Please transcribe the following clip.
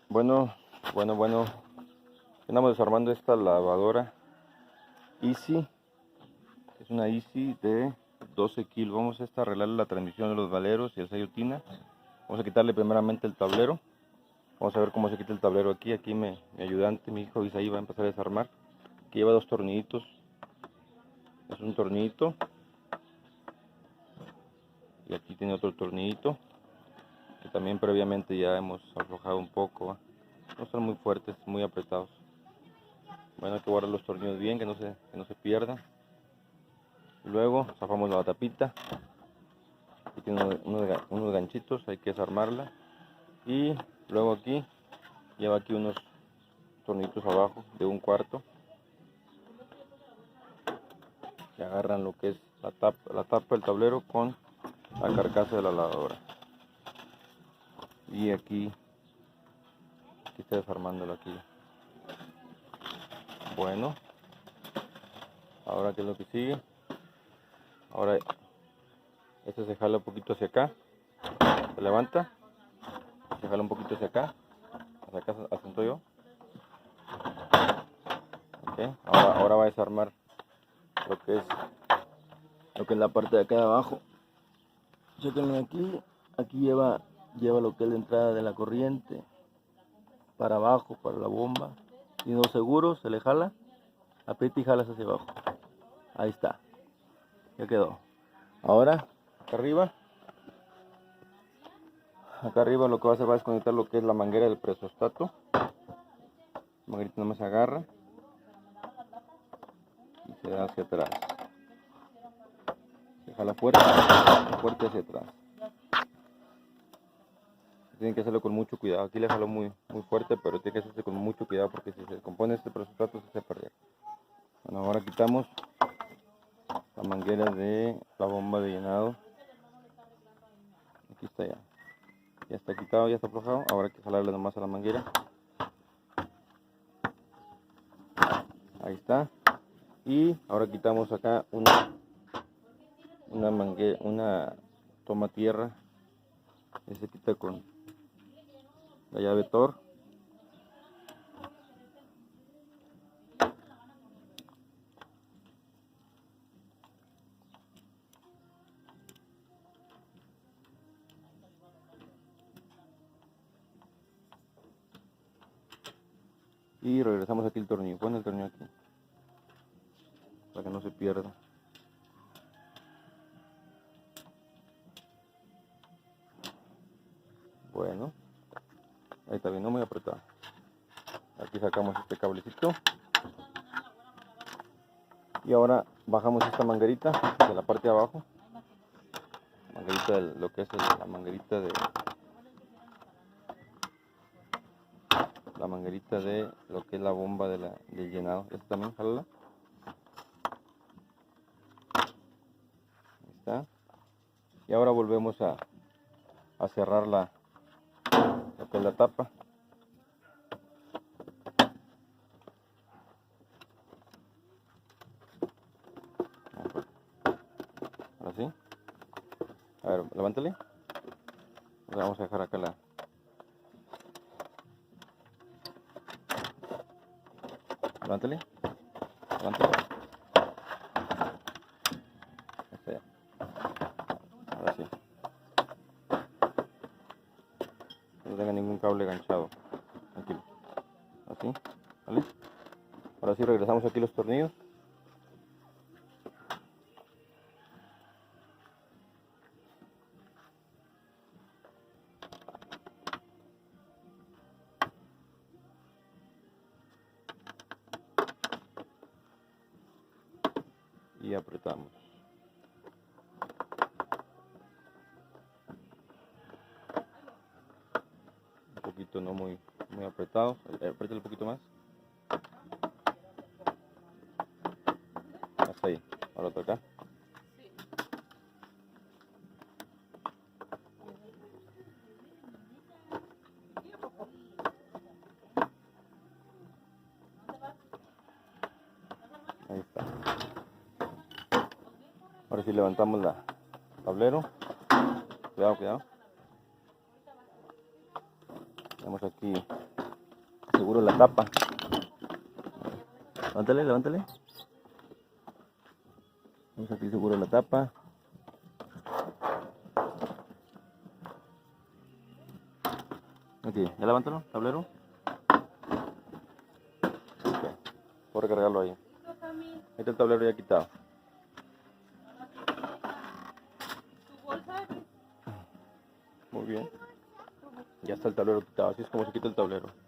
Bueno, bueno. Estamos desarmando esta lavadora Easy. Es una Easy de 12 kilos. Vamos a arreglarle la transmisión de los valeros y el sello Tina. Vamos a quitarle primeramente el tablero. Vamos a ver cómo se quita el tablero aquí. Aquí mi ayudante, mi hijo Isaí, va a empezar a desarmar. Aquí lleva dos tornillitos. Es un tornillito. Y aquí tiene otro tornillito. Que también previamente ya hemos aflojado un poco. No son muy fuertes, muy apretados. Bueno, hay que guardar los tornillos bien, que no se pierdan. Luego zafamos la tapita. Aquí tiene unos ganchitos, hay que desarmarla. Y luego aquí lleva aquí unos tornillitos abajo de 1/4 que agarran lo que es la tapa del tablero con la carcasa de la lavadora. Y aquí está desarmándolo aquí. Bueno, ahora qué es lo que sigue. Ahora este se jala un poquito hacia acá, se levanta, se jala un poquito hacia acá asiento yo. Okay. Ahora va a desarmar lo que es la parte de acá de abajo. Chequenme aquí lleva lo que es la entrada de la corriente para abajo, para la bomba. Si no seguro, se le jala, aprieta y jalas hacia abajo. Ahí está, ya quedó. Ahora acá arriba lo que va a hacer va a desconectar lo que es la manguera del presostato. La manguerita nomás se agarra y se da hacia atrás. Se jala fuerte hacia atrás. Tienen que hacerlo con mucho cuidado. Aquí le jalo muy fuerte, pero tiene que hacerse con mucho cuidado porque si se descompone este presostato se perder. Bueno, ahora quitamos la manguera de la bomba de llenado. Aquí está ya. Ya está quitado, ya está aflojado. Ahora hay que jalarle nomás a la manguera. Ahí está. Y ahora quitamos acá una toma tierra. Se quita con la llave Tor. Y regresamos aquí el tornillo. Pon el tornillo aquí para que no se pierda. Bueno, ahí está bien, no muy apretado. Aquí sacamos este cablecito. Y ahora bajamos esta manguerita de la parte de abajo. Manguerita de lo que es la manguerita de lo que es la bomba del llenado. Esta también, jálala. Ahí está. Y ahora volvemos a cerrar lo que es la tapa. Ahora sí. A ver, levántale. Vamos a dejar acá levántale. Ahora sí. No tenga ningún cable enganchado. Tranquilo. Así. ¿Vale? Ahora sí regresamos aquí los tornillos. Y apretamos. Un poquito no muy apretado. Apriétale un poquito más. Hasta ahí. Ahora otro acá. Ahí está. Ahora sí levantamos la tablero. Cuidado. Tenemos aquí seguro la tapa. Levántale, levántale. Vamos aquí seguro la tapa. Aquí, ya levántalo, tablero. Okay. Puedo recargarlo ahí. Ahí está el tablero ya quitado. Muy bien. Ya está el tablero quitado, así es como se quita el tablero.